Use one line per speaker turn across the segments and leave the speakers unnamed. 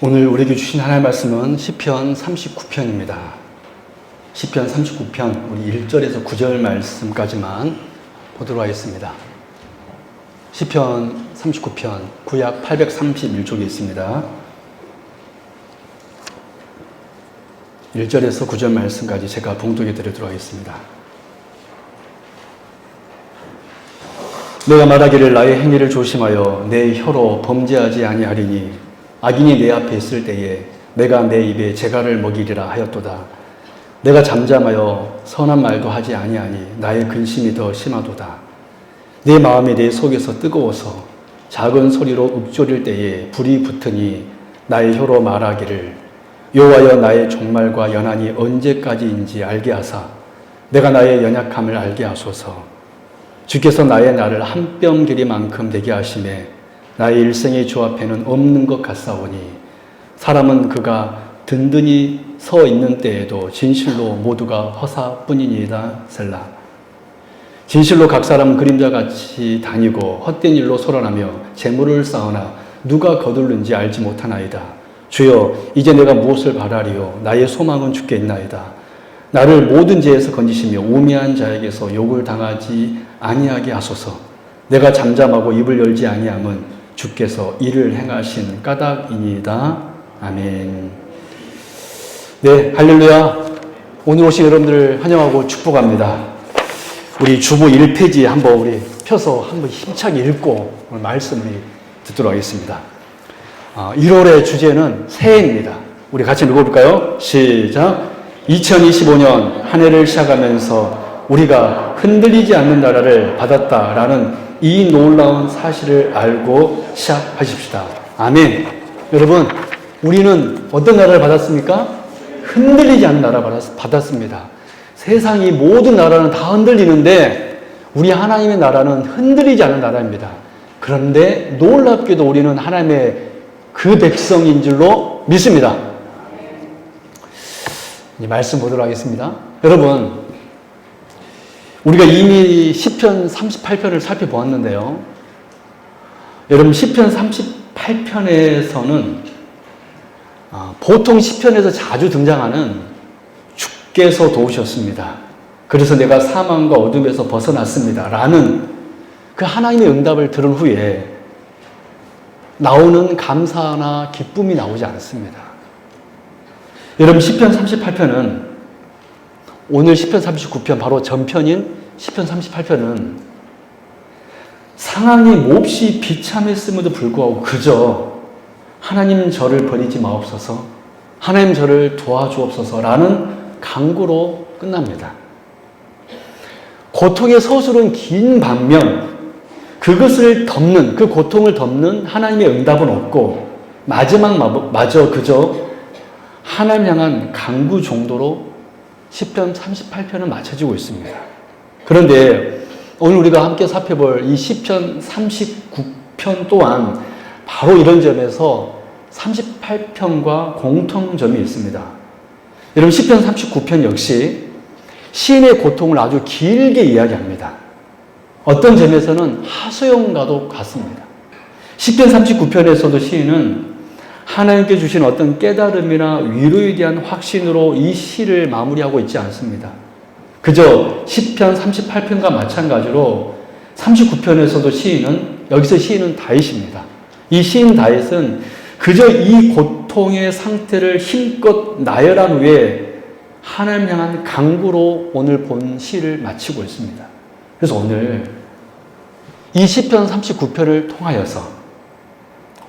오늘 우리에게 주신 하나님의 말씀은 시편 39편입니다. 시편 39편 우리 1절에서 9절 말씀까지만 보도록 하겠습니다. 시편 39편 구약 831쪽에 있습니다. 1절에서 9절 말씀까지 제가 봉독해 드리도록 하겠습니다. 내가 말하기를 나의 행위를 조심하여 내 혀로 범죄하지 아니하리니 악인이 내 앞에 있을 때에 내가 내 입에 재갈을 먹이리라 하였도다. 내가 잠잠하여 선한 말도 하지 아니하니 나의 근심이 더 심하도다. 내 마음이 내 속에서 뜨거워서 작은 소리로 읊조릴 때에 불이 붙으니 나의 혀로 말하기를 여호와여 나의 종말과 연한이 언제까지인지 알게 하사 내가 나의 연약함을 알게 하소서. 주께서 나의 날을 한 뼘 길이만큼 되게 하시매 나의 일생의 주 앞에는 없는 것 같사오니 사람은 그가 든든히 서 있는 때에도 진실로 모두가 허사뿐이니이다. 셀라. 진실로 각 사람 그림자같이 다니고 헛된 일로 소란하며 재물을 쌓으나 누가 거둘는지 알지 못하나이다. 주여 이제 내가 무엇을 바라리요 나의 소망은 주께 있나이다. 나를 모든 죄에서 건지시며 우매한 자에게서 욕을 당하지 아니하게 하소서. 내가 잠잠하고 입을 열지 아니함은 주께서 이를 행하신 까닭이니이다. 아멘. 네, 할렐루야. 오늘 오신 여러분들을 환영하고 축복합니다. 우리 주보 1페이지 한번 우리 펴서 한번 힘차게 읽고 오늘 말씀을 듣도록 하겠습니다. 1월의 주제는 새해입니다. 우리 같이 읽어볼까요? 시작. 2025년 한 해를 시작하면서 우리가 흔들리지 않는 나라를 받았다라는 이 놀라운 사실을 알고 시작하십시다. 아멘. 여러분, 우리는 어떤 나라를 받았습니까? 흔들리지 않는 나라 받았습니다. 세상이 모든 나라는 다 흔들리는데 우리 하나님의 나라는 흔들리지 않는 나라입니다. 그런데 놀랍게도 우리는 하나님의 그 백성인 줄로 믿습니다. 이 말씀 보도록 하겠습니다. 여러분, 우리가 이미 시편 38편을 살펴보았는데요. 여러분, 시편 38편에서는 보통 시편에서 자주 등장하는 주께서 도우셨습니다. 그래서 내가 사망과 어둠에서 벗어났습니다. 라는 그 하나님의 응답을 들은 후에 나오는 감사나 기쁨이 나오지 않습니다. 여러분, 시편 38편은 오늘 시편 39편 바로 전편인 시편 38편은 상황이 몹시 비참했음에도 불구하고 그저 하나님 저를 버리지 마옵소서, 하나님 저를 도와주옵소서라는 간구로 끝납니다. 고통의 서술은 긴 반면 그것을 덮는, 그 고통을 덮는 하나님의 응답은 없고 마지막마저 그저 하나님 향한 간구 정도로 시편 38편은 맞춰지고 있습니다. 그런데 오늘 우리가 함께 살펴볼 이 시편 39편 또한 바로 이런 점에서 38편과 공통점이 있습니다. 여러분, 시편 39편 역시 시인의 고통을 아주 길게 이야기합니다. 어떤 점에서는 하소연과도 같습니다. 시편 39편에서도 시인은 하나님께 주신 어떤 깨달음이나 위로에 대한 확신으로 이 시를 마무리하고 있지 않습니다. 그저 시편 38편과 마찬가지로 39편에서도 여기서 시인은 다윗입니다. 이 시인 다윗은 그저 이 고통의 상태를 힘껏 나열한 후에 하나님 향한 간구로 오늘 본 시를 마치고 있습니다. 그래서 오늘 이 시편 39편을 통하여서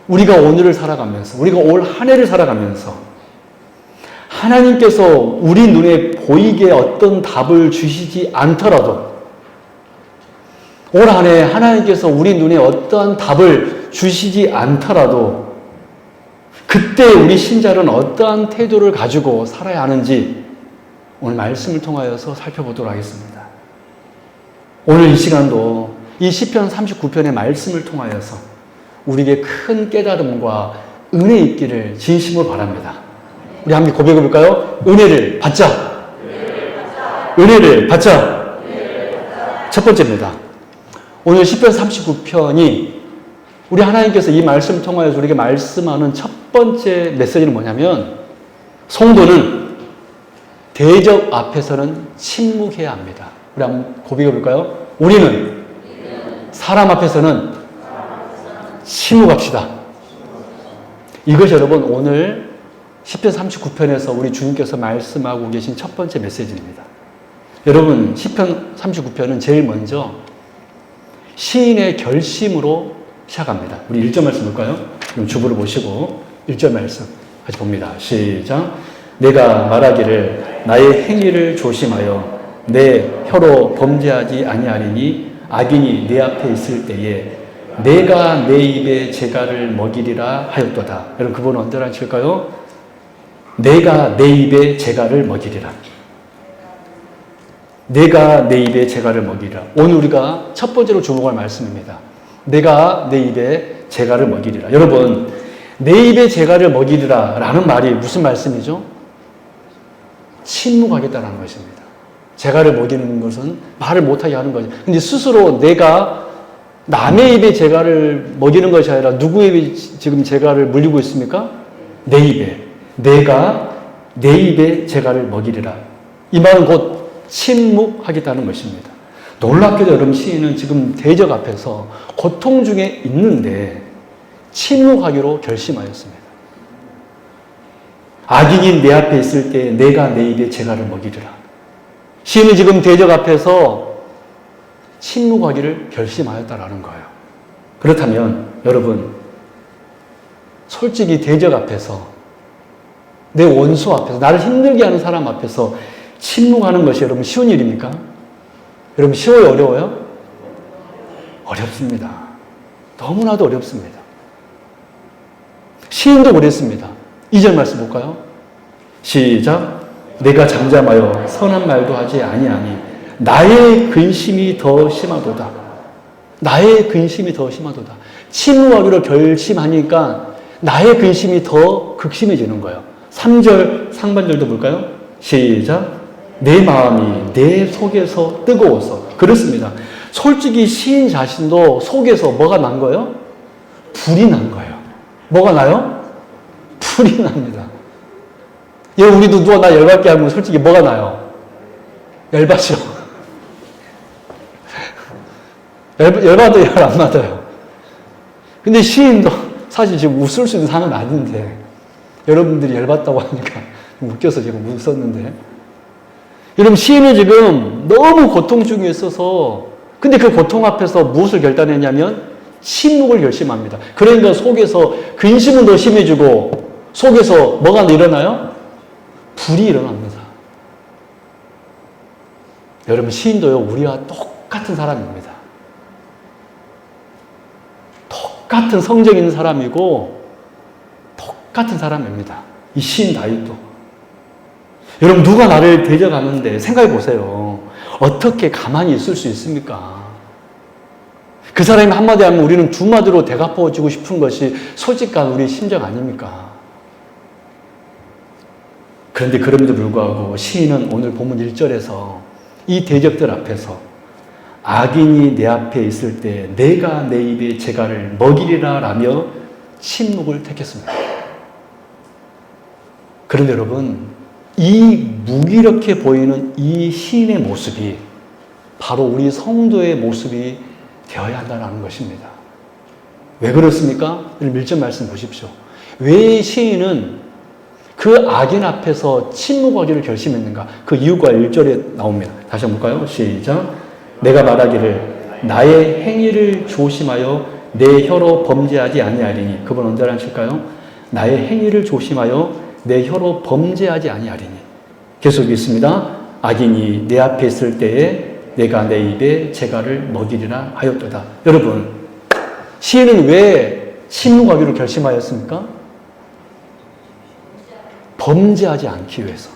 우리가 오늘을 살아가면서, 우리가 올 한 해를 살아가면서 하나님께서 우리 눈에 보이게 어떤 답을 주시지 않더라도 올 한 해 하나님께서 우리 눈에 어떠한 답을 주시지 않더라도 그때 우리 신자는 어떠한 태도를 가지고 살아야 하는지 오늘 말씀을 통하여서 살펴보도록 하겠습니다. 오늘 이 시간도 이 시편 39편의 말씀을 통하여서 우리에게 큰 깨달음과 은혜 있기를 진심으로 바랍니다. 우리 함께 고백해 볼까요? 은혜를 받자. 은혜를 받자. 첫 번째입니다. 오늘 시편 39편이 우리 하나님께서 이 말씀을 통하여서 우리에게 말씀하는 첫 번째 메시지는 뭐냐면 성도는 대적 앞에서는 침묵해야 합니다. 우리 한번 고백해 볼까요? 우리는 사람 앞에서는 침묵합시다. 이것이 여러분 오늘 10편 39편에서 우리 주님께서 말씀하고 계신 첫 번째 메시지입니다. 여러분 10편 39편은 제일 먼저 시인의 결심으로 시작합니다. 우리 1절 말씀 볼까요? 그럼 주보를 보시고 1절 말씀 같이 봅니다. 시작. 내가 말하기를 나의 행위를 조심하여 내 혀로 범죄하지 아니하리니 악인이 내 앞에 있을 때에 내가 내 입에 재갈을 먹이리라 하였도다. 여러분 그분은 언제나 칠까요? 내가 내 입에 재갈을 먹이리라. 내가 내 입에 재갈을 먹이리라. 오늘 우리가 첫 번째로 주목할 말씀입니다. 내가 내 입에 재갈을 먹이리라. 여러분 내 입에 재갈을 먹이리라 라는 말이 무슨 말씀이죠? 침묵하겠다는 것입니다. 재갈을 먹이는 것은 말을 못하게 하는 거죠. 근데 스스로 내가 남의 입에 재갈을 먹이는 것이 아니라 누구의 입에 지금 재갈을 물리고 있습니까? 내 입에. 내가 내 입에 재갈을 먹이리라. 이 말은 곧 침묵하겠다는 것입니다. 놀랍게도 여러분 시인은 지금 대적 앞에서 고통 중에 있는데 침묵하기로 결심하였습니다. 악인이 내 앞에 있을 때 내가 내 입에 재갈을 먹이리라. 시인은 지금 대적 앞에서 침묵하기를 결심하였다라는 거예요. 그렇다면 여러분 솔직히 대적 앞에서 내 원수 앞에서 나를 힘들게 하는 사람 앞에서 침묵하는 것이 여러분 쉬운 일입니까? 여러분 쉬워요? 어려워요? 어렵습니다. 너무나도 어렵습니다. 시인도 그랬습니다. 2절 말씀 볼까요? 시작. 내가 잠잠하여 선한 말도 하지 아니하니 나의 근심이 더 심하도다. 나의 근심이 더 심하도다. 침묵하기로 결심하니까 나의 근심이 더 극심해지는 거예요. 3절 상반절도 볼까요? 시작. 내 마음이 내 속에서 뜨거워서. 그렇습니다. 솔직히 시인 자신도 속에서 뭐가 난 거예요? 불이 난 거예요. 뭐가 나요? 불이 납니다. 예, 우리도 누가 나 열받게 하면 솔직히 뭐가 나요? 열받죠. 열받아도 열 안 받아요. 근데 시인도 사실 지금 웃을 수 있는 상황은 아닌데 여러분들이 열받다고 하니까 웃겨서 지금 웃었는데 여러분 시인은 지금 너무 고통 중에 있어서 근데 그 고통 앞에서 무엇을 결단했냐면 침묵을 결심합니다. 그러니까 속에서 근심은 더 심해지고 속에서 뭐가 일어나요? 불이 일어납니다. 여러분 시인도요 우리와 똑같은 사람입니다. 똑같은 성정 있는 사람이고 똑같은 사람입니다. 이 시인 다윗도. 여러분 누가 나를 대적하는데 생각해 보세요. 어떻게 가만히 있을 수 있습니까? 그 사람이 한마디 하면 우리는 두 마디로 대갚아주고 싶은 것이 솔직한 우리 심정 아닙니까? 그런데 그럼에도 불구하고 시인은 오늘 본문 1절에서 이 대적들 앞에서 악인이 내 앞에 있을 때 내가 내 입에 재갈을 먹이리라 라며 침묵을 택했습니다. 그런데 여러분 이 무기력해 보이는 이 시인의 모습이 바로 우리 성도의 모습이 되어야 한다는 것입니다. 왜 그렇습니까? 1절 말씀 보십시오. 왜 시인은 그 악인 앞에서 침묵하기를 결심했는가? 그 이유가 1절에 나옵니다. 다시 한번 볼까요? 시작. 내가 말하기를 나의 행위를 조심하여 내 혀로 범죄하지 아니하리니. 그분 언제나 칠까요? 나의 행위를 조심하여 내 혀로 범죄하지 아니하리니. 계속 있습니다. 악인이 내 앞에 있을 때에 내가 내 입에 재갈을 먹이리라 하였도다. 여러분 시인은 왜 침묵하기로 결심하였습니까? 범죄하지 않기 위해서.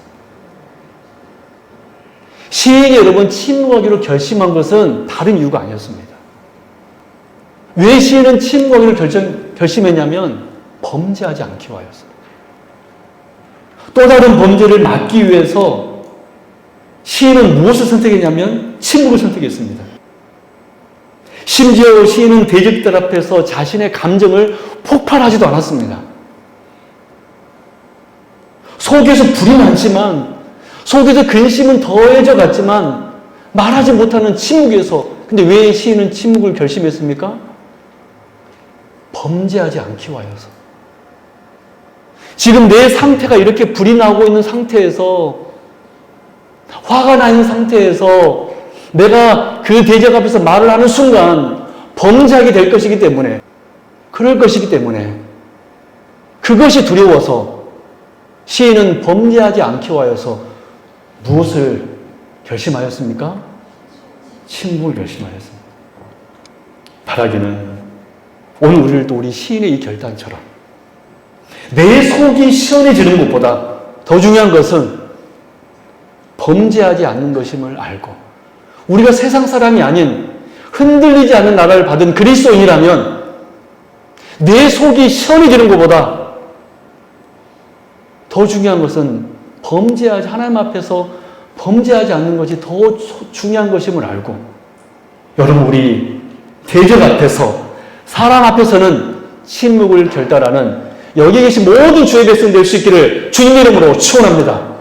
시인이 여러분 침묵하기로 결심한 것은 다른 이유가 아니었습니다. 왜 시인은 침묵하기로 결심했냐면 범죄하지 않기 위하였어요. 또 다른 범죄를 막기 위해서 시인은 무엇을 선택했냐면 침묵을 선택했습니다. 심지어 시인은 대적들 앞에서 자신의 감정을 폭발하지도 않았습니다. 속에서 불이 났지만, 속에서 근심은 더해져 갔지만 말하지 못하는 침묵에서, 근데 왜 시인은 침묵을 결심했습니까? 범죄하지 않기 위하여서. 지금 내 상태가 이렇게 불이 나고 있는 상태에서, 화가 나 있는 상태에서 내가 그 대적 앞에서 말을 하는 순간 범죄하게 될 것이기 때문에, 그럴 것이기 때문에 그것이 두려워서 시인은 범죄하지 않기 위하여서 무엇을 결심하였습니까? 침묵을 결심하였습니다. 바라기는 오늘 우리를 또 우리 시인의 이 결단처럼 내 속이 시원해지는 것보다 더 중요한 것은 범죄하지 않는 것임을 알고, 우리가 세상 사람이 아닌 흔들리지 않는 나라를 받은 그리스도인이라면 내 속이 시원해지는 것보다 더 중요한 것은 하나님 앞에서 범죄하지 않는 것이 더 중요한 것임을 알고, 여러분, 우리 대적 앞에서, 사람 앞에서는 침묵을 결단하는 여기 계신 모든 주의 백성 될 수 있기를 주님 이름으로 축원합니다.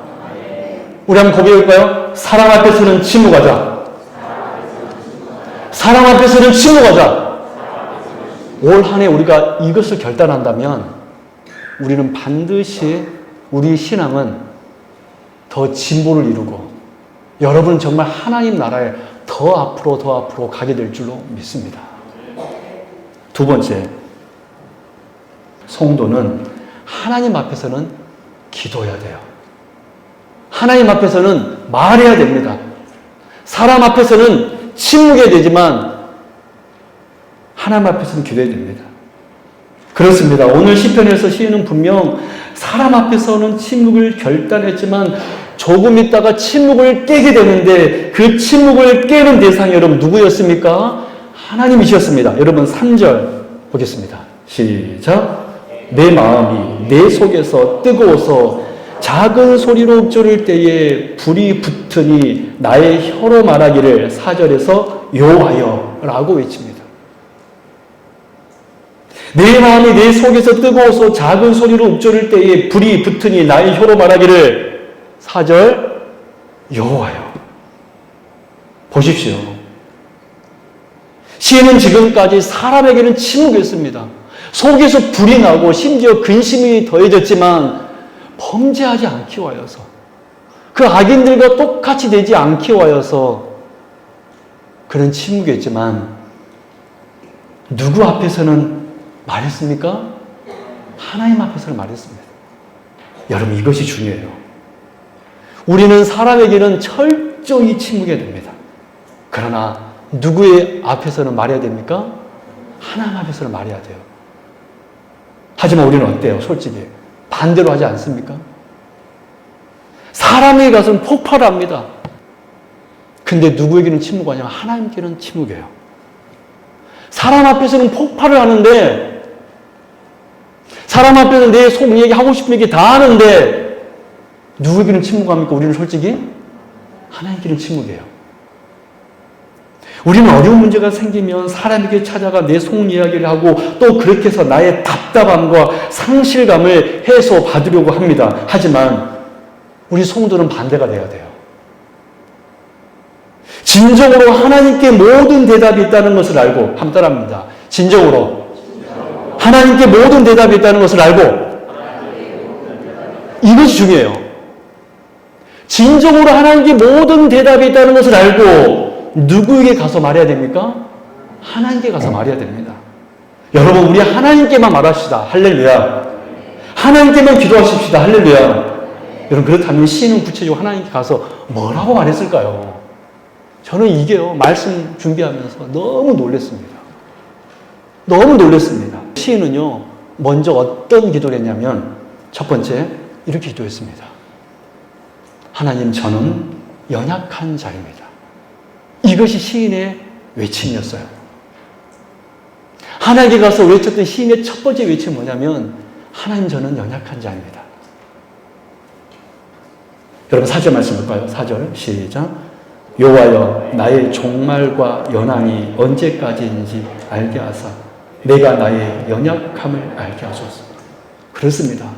우리 한번 고백할까요? 사람 앞에서는 침묵하자. 사람 앞에서는 침묵하자. 올 한 해 우리가 이것을 결단한다면 우리는 반드시 우리 신앙은 더 진보를 이루고 여러분은 정말 하나님 나라에 더 앞으로 가게 될 줄로 믿습니다. 두 번째, 성도는 하나님 앞에서는 기도해야 돼요. 하나님 앞에서는 말해야 됩니다. 사람 앞에서는 침묵해야 되지만 하나님 앞에서는 기도해야 됩니다. 그렇습니다. 오늘 시편에서 시인은 분명 사람 앞에서는 침묵을 결단했지만 조금 있다가 침묵을 깨게 되는데 그 침묵을 깨는 대상이 여러분 누구였습니까? 하나님이셨습니다. 여러분 3절 보겠습니다. 시작. 내 마음이 내 속에서 뜨거워서 작은 소리로 읊조릴 때에 불이 붙으니 나의 혀로 말하기를 4절에서 여호와여 라고 외칩니다. 내 마음이 내 속에서 뜨거워서 작은 소리로 읊조릴 때에 불이 붙으니 나의 혀로 말하기를 4절 여호와여. 보십시오. 시인은 지금까지 사람에게는 침묵했습니다. 속에서 불이 나고 심지어 근심이 더해졌지만 범죄하지 않기 위하여서, 그 악인들과 똑같이 되지 않기 위하여서 그는 침묵했지만 누구 앞에서는 말했습니까? 하나님 앞에서는 말했습니다. 여러분, 이것이 중요해요. 우리는 사람에게는 철저히 침묵해야 됩니다. 그러나 누구의 앞에서는 말해야 됩니까? 하나님 앞에서는 말해야 돼요. 하지만 우리는 어때요? 솔직히 반대로 하지 않습니까? 사람에게 가서는 폭발합니다. 근데 누구에게는 침묵하냐면 하나님께는 침묵해요. 사람 앞에서는 폭발을 하는데, 사람 앞에서 내 속 얘기 하고 싶은 얘기 다 하는데 누구에게는 침묵합니까? 우리는 솔직히 하나님께는 침묵해요. 우리는 어려운 문제가 생기면 사람에게 찾아가 내 속 이야기를 하고 또 그렇게 해서 나의 답답함과 상실감을 해소받으려고 합니다. 하지만 우리 성도는 반대가 돼야 돼요. 진정으로 하나님께 모든 대답이 있다는 것을 알고, 한번 따라합니다. 진정으로 하나님께 모든 대답이 있다는 것을 알고, 이것이 중요해요. 진정으로 하나님께 모든 대답이 있다는 것을 알고 누구에게 가서 말해야 됩니까? 하나님께 가서 말해야 됩니다. 여러분, 우리 하나님께만 말합시다. 할렐루야. 하나님께만 기도하십시다. 할렐루야. 여러분, 그렇다면 시인은 구체적으로 하나님께 가서 뭐라고 말했을까요? 저는 이게요, 말씀 준비하면서 너무 놀랐습니다. 너무 놀랐습니다. 시인은요, 먼저 어떤 기도를 했냐면, 첫 번째, 이렇게 기도했습니다. 하나님, 저는 연약한 자입니다. 이것이 시인의 외침이었어요. 하나님께 가서 외쳤던 시인의 첫 번째 외침이 뭐냐면, 하나님, 저는 연약한 자입니다. 여러분, 4절 말씀 볼까요? 4절 시작. 여호와여 나의 종말과 연한이 언제까지인지 알게 하사 내가 나의 연약함을 알게 하소서. 그렇습니다.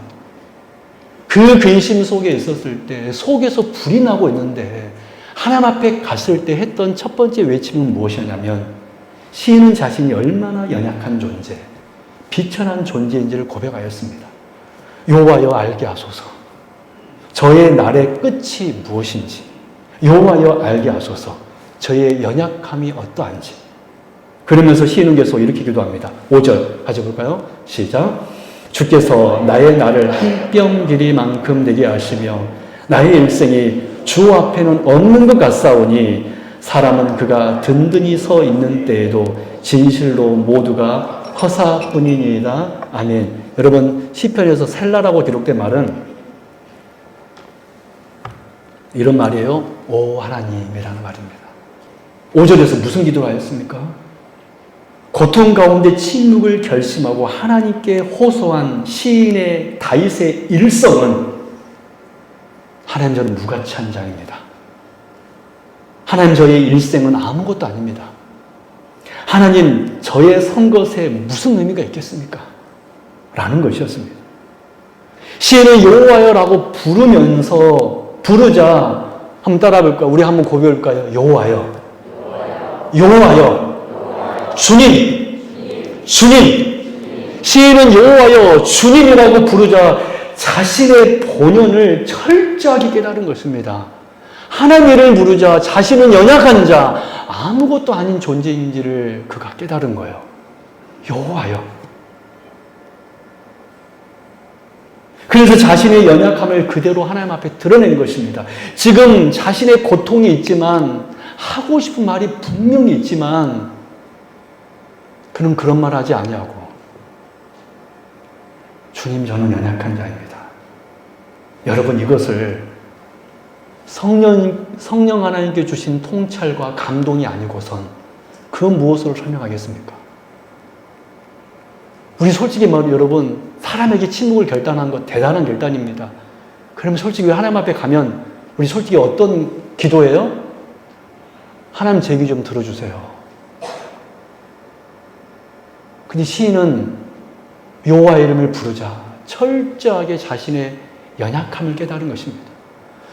그 근심 속에 있었을 때 속에서 불이 나고 있는데 하나님 앞에 갔을 때 했던 첫 번째 외침은 무엇이었냐면 시인은 자신이 얼마나 연약한 존재, 비천한 존재인지를 고백하였습니다. 여호와여 알게 하소서. 저의 날의 끝이 무엇인지 여호와여 알게 하소서. 저의 연약함이 어떠한지. 그러면서 시인은 계속 이렇게 기도합니다. 5절 가져볼까요? 시작. 주께서 나의 날을 한 뼘 길이만큼 되게 하시며 나의 일생이 주 앞에는 없는 것 같사오니 사람은 그가 든든히 서 있는 때에도 진실로 모두가 허사뿐이니이다. 아멘. 여러분 시편에서 셀라라고 기록된 말은 이런 말이에요. 오 하나님이라는 말입니다. 5절에서 무슨 기도를 하였습니까? 고통 가운데 침묵을 결심하고 하나님께 호소한 시인의 다윗의 일성은 하나님 저는 무가치한 자입니다. 하나님 저의 일생은 아무것도 아닙니다. 하나님 저의 선 것에 무슨 의미가 있겠습니까? 라는 것이었습니다. 시인은 여호와여라고 부르자 한번 따라 볼까요? 우리 한번 고백할까요? 여호와여, 여호와여, 주님, 주님. 시인은 여호와여, 주님이라고 부르자 자신의 본연을 철저하게 깨달은 것입니다. 하나님을 부르자 자신은 연약한 자, 아무것도 아닌 존재인지를 그가 깨달은 거예요. 여호와여. 그래서 자신의 연약함을 그대로 하나님 앞에 드러낸 것입니다. 지금 자신의 고통이 있지만 하고 싶은 말이 분명히 있지만 그는 그런 말 하지 아니하고 주님 저는 연약한 자입니다. 여러분 이것을 성령 하나님께 주신 통찰과 감동이 아니고선 그 무엇으로 설명하겠습니까? 우리 솔직히 말해 여러분 사람에게 침묵을 결단한 것 대단한 결단입니다. 그러면 솔직히 하나님 앞에 가면 우리 솔직히 어떤 기도예요? 하나님 제 얘기 좀 들어주세요. 근데 시인은 여호와의 이름을 부르자 철저하게 자신의 연약함을 깨달은 것입니다.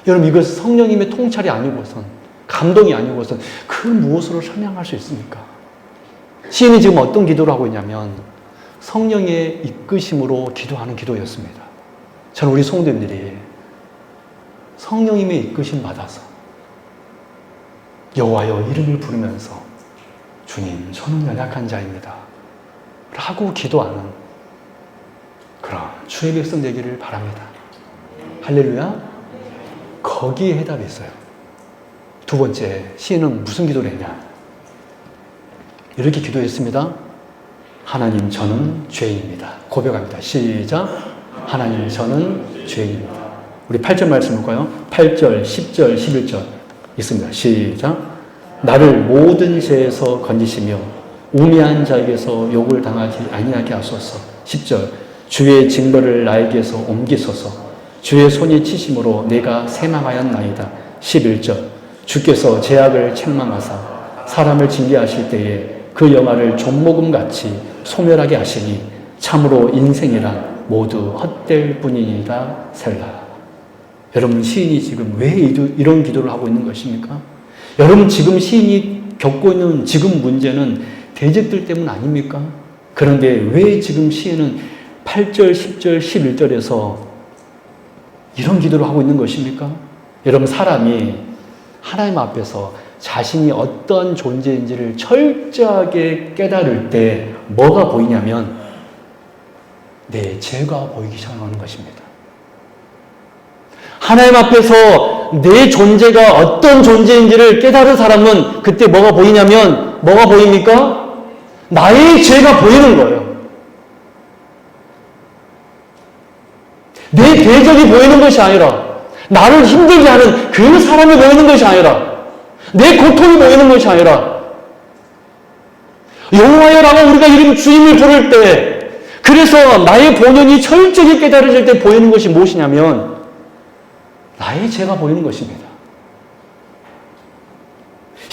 여러분 이것은 성령님의 통찰이 아니고선 감동이 아니고선 그 무엇으로 설명할 수 있습니까? 시인이 지금 어떤 기도를 하고 있냐면 성령의 이끄심으로 기도하는 기도였습니다. 저는 우리 성도님들이 성령님의 이끄심 받아서 여호와여 이름을 부르면서 주님 저는 연약한 자입니다 라고 기도하는 그런 주의 백성 되기를 바랍니다. 할렐루야. 거기에 해답이 있어요. 두 번째 시인은 무슨 기도를 했냐? 이렇게 기도했습니다. 하나님 저는 죄인입니다. 고백합니다. 시작. 하나님 저는 죄인입니다. 우리 8절 말씀 볼까요? 8절, 10절, 11절 있습니다. 시작. 나를 모든 죄에서 건지시며 우매한 자에게서 욕을 당하지 아니하게 하소서. 10절. 주의 징벌을 나에게서 옮기소서. 주의 손이 치심으로 내가 새망하였나이다. 11절. 주께서 죄악을 책망하사 사람을 징계하실 때에 그 영화를 좀목음같이 소멸하게 하시니 참으로 인생이란 모두 헛될 뿐이니라. 셀라. 여러분 시인이 지금 왜 이런 기도를 하고 있는 것입니까? 여러분 지금 시인이 겪고 있는 지금 문제는 대적들 때문 아닙니까? 그런데 왜 지금 시인은 8절, 10절, 11절에서 이런 기도를 하고 있는 것입니까? 여러분 사람이 하나님 앞에서 자신이 어떤 존재인지를 철저하게 깨달을 때 뭐가 보이냐면 내 죄가 보이기 시작하는 것입니다. 하나님 앞에서 내 존재가 어떤 존재인지를 깨달은 사람은 그때 뭐가 보이냐면 뭐가 보입니까? 나의 죄가 보이는 거예요. 내 대적이 보이는 것이 아니라 나를 힘들게 하는 그 사람이 보이는 것이 아니라 내 고통이 보이는 것이 아니라 여호와여라고 우리가 이름 주님을 부를 때 그래서 나의 본연이 철저히 깨달아질 때 보이는 것이 무엇이냐면 나의 죄가 보이는 것입니다.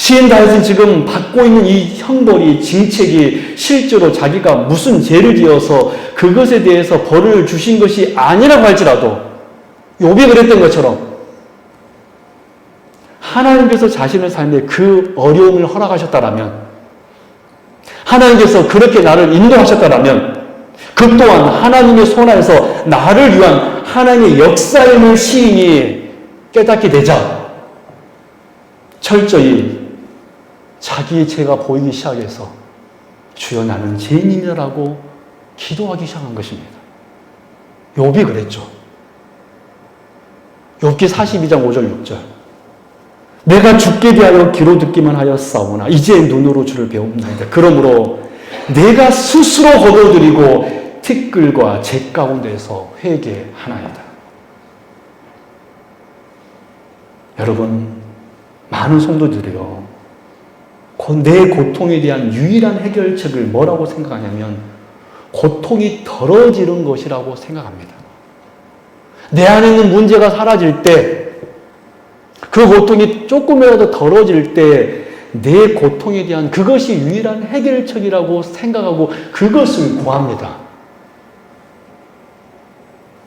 시인 다윗은 지금 받고 있는 이 형벌이, 징책이 실제로 자기가 무슨 죄를 지어서 그것에 대해서 벌을 주신 것이 아니라고 할지라도 욥이 그랬던 것처럼 하나님께서 자신의 삶에 그 어려움을 허락하셨다라면, 하나님께서 그렇게 나를 인도하셨다라면, 그 또한 하나님의 손 안에서 나를 위한 하나님의 역사임을 시인이 깨닫게 되자 철저히 자기의 죄가 보이기 시작해서 주여 나는 죄인이라고 기도하기 시작한 것입니다. 욥이 그랬죠. 욥기 42장 5절 6절. 내가 주께 대하여 귀로 듣기만 하였사오나 이제 눈으로 주를 배웁나이다. 그러므로 내가 스스로 거둬들이고 티끌과 재 가운데서 회개하나이다. 여러분, 많은 성도들이요, 내 고통에 대한 유일한 해결책을 뭐라고 생각하냐면 고통이 덜어지는 것이라고 생각합니다. 내 안에 있는 문제가 사라질 때, 그 고통이 조금이라도 덜어질 때 내 고통에 대한 그것이 유일한 해결책이라고 생각하고 그것을 구합니다.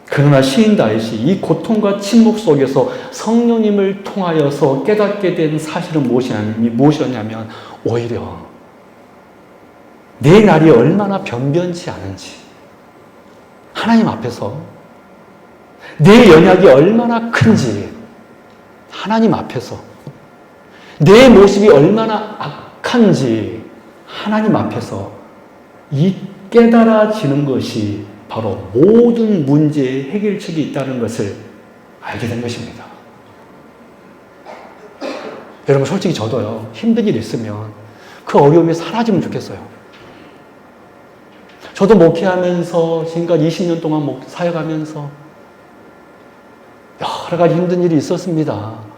그러나 시인 다윗이 이 고통과 침묵 속에서 성령님을 통하여서 깨닫게 된 사실은 무엇이었냐면 오히려 내 날이 얼마나 변변치 않은지, 하나님 앞에서 내 연약이 얼마나 큰지, 하나님 앞에서 내 모습이 얼마나 악한지 하나님 앞에서 이 깨달아지는 것이 바로 모든 문제의 해결책이 있다는 것을 알게 된 것입니다. 여러분, 솔직히 저도요, 힘든 일 있으면 그 어려움이 사라지면 좋겠어요. 저도 목회하면서 지금까지 20년 동안 사역하면서 여러 가지 힘든 일이 있었습니다.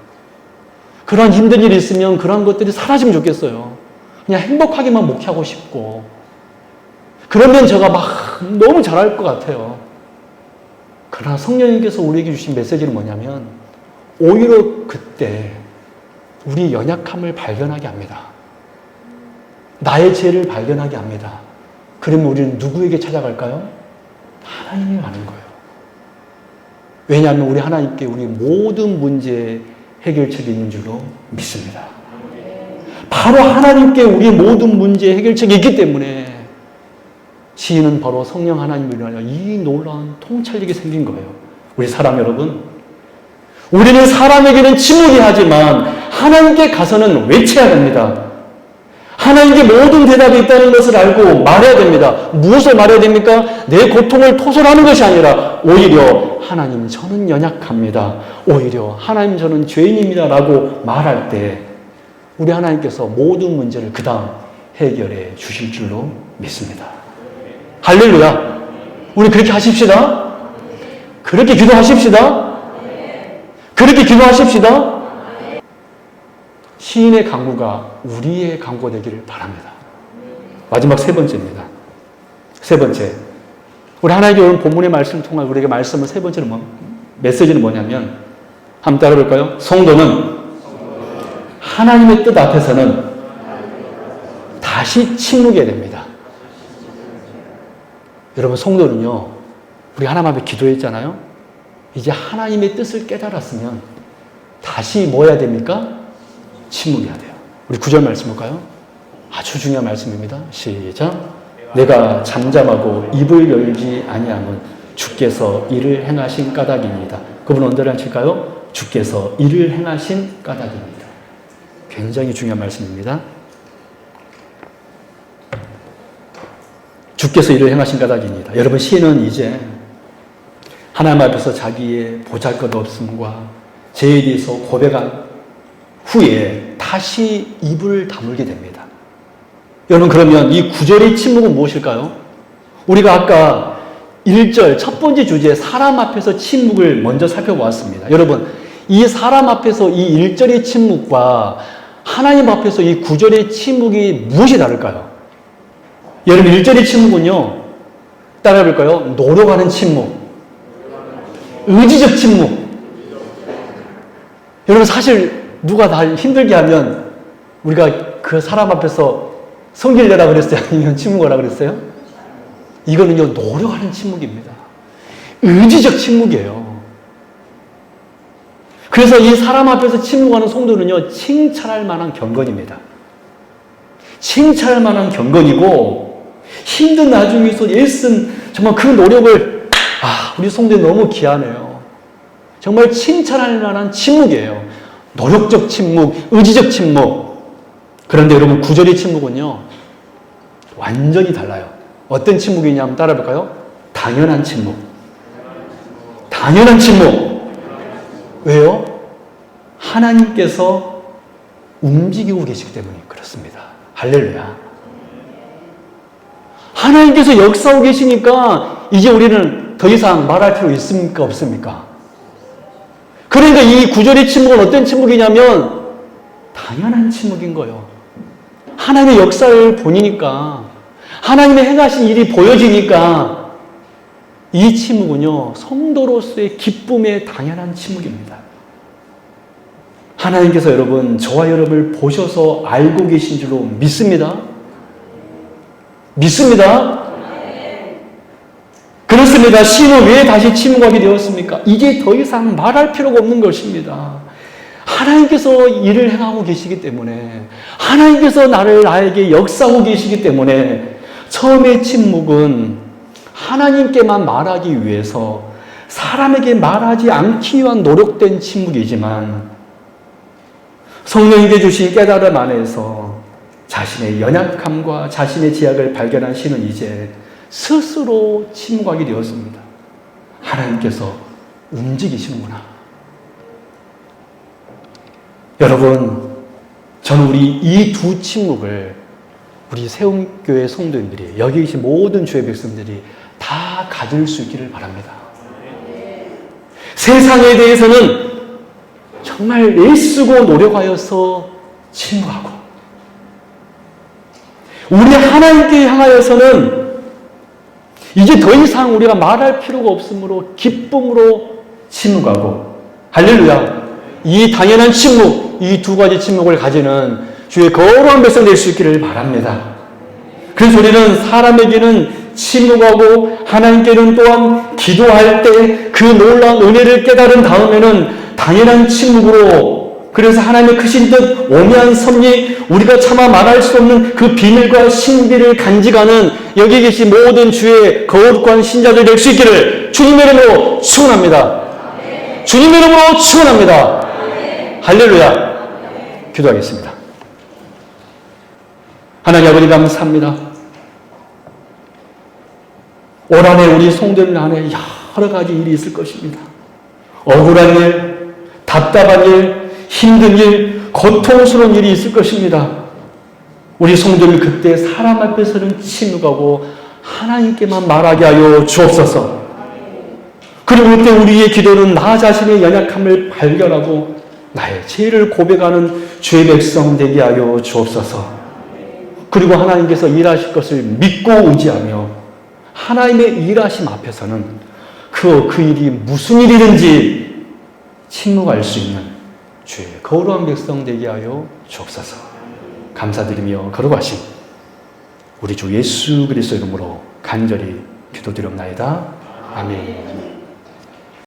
그런 힘든 일이 있으면 그런 것들이 사라지면 좋겠어요. 그냥 행복하게만 목회하고 싶고, 그러면 제가 막 너무 잘할 것 같아요. 그러나 성령님께서 우리에게 주신 메시지는 뭐냐면 오히려 그때 우리 연약함을 발견하게 합니다. 나의 죄를 발견하게 합니다. 그러면 우리는 누구에게 찾아갈까요? 하나님이 가는 거예요. 왜냐하면 우리 하나님께 우리 모든 문제의 해결책이 있는 줄로 믿습니다. 바로 하나님께 우리 모든 문제의 해결책이 있기 때문에 시인은 바로 성령 하나님을 위하여 이 놀라운 통찰력이 생긴 거예요. 우리 사람 여러분, 우리는 사람에게는 침묵이 하지만 하나님께 가서는 외쳐야 됩니다. 하나님께 모든 대답이 있다는 것을 알고 말해야 됩니다. 무엇을 말해야 됩니까? 내 고통을 토설하는 것이 아니라 오히려 하나님 저는 연약합니다. 오히려 하나님 저는 죄인입니다 라고 말할 때 우리 하나님께서 모든 문제를 그 다음 해결해 주실 줄로 믿습니다. 할렐루야. 우리 그렇게 하십시다. 그렇게 기도하십시다. 그렇게 기도하십시다. 시인의 강구가 우리의 강구가 되기를 바랍니다. 마지막 세 번째입니다. 세 번째. 우리 하나님께 오늘 본문의 말씀을 통해 우리에게 말씀을 세 번째로 메시지는 뭐냐면 한번 따라 볼까요? 성도는 하나님의 뜻 앞에서는 다시 침묵해야 됩니다. 여러분, 성도는요, 우리 하나님 앞에 기도했잖아요. 이제 하나님의 뜻을 깨달았으면 다시 뭐 해야 됩니까? 침묵해야 돼요. 우리 9절 말씀 볼까요? 아주 중요한 말씀입니다. 시작. 내가 잠잠하고 입을 열지 아니함은 주께서 이를 행하신 까닭입니다. 그분 언제를 하실까요? 주께서 이를 행하신 까닭입니다. 굉장히 중요한 말씀입니다. 주께서 이를 행하신 까닭입니다. 여러분, 시인은 이제 하나님 앞에서 자기의 보잘것없음과 죄에 대해서 고백한 후에 다시 입을 다물게 됩니다. 여러분, 그러면 이 9절의 침묵은 무엇일까요? 우리가 아까 1절 첫 번째 주제 사람 앞에서 침묵을 먼저 살펴보았습니다. 여러분, 이 사람 앞에서 이 1절의 침묵과 하나님 앞에서 이 9절의 침묵이 무엇이 다를까요? 여러분, 1절의 침묵은요, 따라해볼까요? 노력하는 침묵, 의지적 침묵. 여러분, 사실 누가 나 힘들게 하면 우리가 그 사람 앞에서 성질 내라 그랬어요? 아니면 침묵하라 그랬어요? 이거는요, 노력하는 침묵입니다. 의지적 침묵이에요. 그래서 이 사람 앞에서 침묵하는 성도는요, 칭찬할 만한 경건입니다. 칭찬할 만한 경건이고, 힘든 나중에서 애쓴 정말 그 노력을, 우리 성도님 너무 귀하네요. 정말 칭찬할 만한 침묵이에요. 노력적 침묵, 의지적 침묵. 그런데 여러분, 구절의 침묵은요, 완전히 달라요. 어떤 침묵이냐 한번 따라볼까요? 당연한 침묵. 당연한 침묵. 왜요? 하나님께서 움직이고 계시기 때문에 그렇습니다. 할렐루야. 하나님께서 역사하고 계시니까 이제 우리는 더 이상 말할 필요 있습니까? 없습니까? 그러니까 이 구절의 침묵은 어떤 침묵이냐면 당연한 침묵인 거예요. 하나님의 역사를 보니까, 하나님의 행하신 일이 보여지니까 이 침묵은요, 성도로서의 기쁨의 당연한 침묵입니다. 하나님께서 여러분, 저와 여러분을 보셔서 알고 계신 줄로 믿습니다. 믿습니다. 그렇습니다. 신은 왜 다시 침묵하게 되었습니까? 이제 더 이상 말할 필요가 없는 것입니다. 하나님께서 일을 행하고 계시기 때문에, 하나님께서 나에게 역사하고 계시기 때문에, 처음의 침묵은 하나님께만 말하기 위해서 사람에게 말하지 않기 위한 노력된 침묵이지만, 성령님께 주신 깨달음 안에서 자신의 연약함과 자신의 제약을 발견한 신은 이제 스스로 침묵하게 되었습니다. 하나님께서 움직이시는구나. 여러분, 저는 우리 이 두 침묵을 우리 세움교회 성도님들이, 여기 계신 모든 주의 백성들이 다 가질 수 있기를 바랍니다. 세상에 대해서는 정말 애쓰고 노력하여서 침묵하고, 우리 하나님께 향하여서는 이제 더 이상 우리가 말할 필요가 없으므로 기쁨으로 침묵하고, 할렐루야. 이 당연한 침묵, 이 두 가지 침묵을 가지는 주의 거룩한 백성 될 수 있기를 바랍니다. 그래서 우리는 사람에게는 침묵하고 하나님께는 또한 기도할 때 그 놀라운 은혜를 깨달은 다음에는 당연한 침묵으로, 그래서 하나님의 크신 뜻, 오묘한 섭리, 우리가 차마 말할 수 없는 그 비밀과 신비를 간직하는 여기 계신 모든 주의 거룩한 신자들 될 수 있기를 주님의 이름으로 축원합니다. 주님의 이름으로 축원합니다. 할렐루야. 기도하겠습니다. 하나님 아버지 감사합니다. 올 한해 우리 성도들 안에 여러 가지 일이 있을 것입니다. 억울한 일, 답답한 일, 힘든 일, 고통스러운 일이 있을 것입니다. 우리 성도들 그때 사람 앞에서는 침묵하고 하나님께만 말하게 하여 주옵소서. 그리고 그때 우리의 기도는 나 자신의 연약함을 발견하고 나의 죄를 고백하는 주의 백성 되게 하여 주옵소서. 그리고 하나님께서 일하실 것을 믿고 의지하며 하나님의 일하심 앞에서는 그 일이 무슨 일이든지 침묵할 수 있는 주의 거룩한 백성 되게 하여 주옵소서. 감사드리며 거룩하신 우리 주 예수 그리스도 이름으로 간절히 기도드렸나이다. 아멘.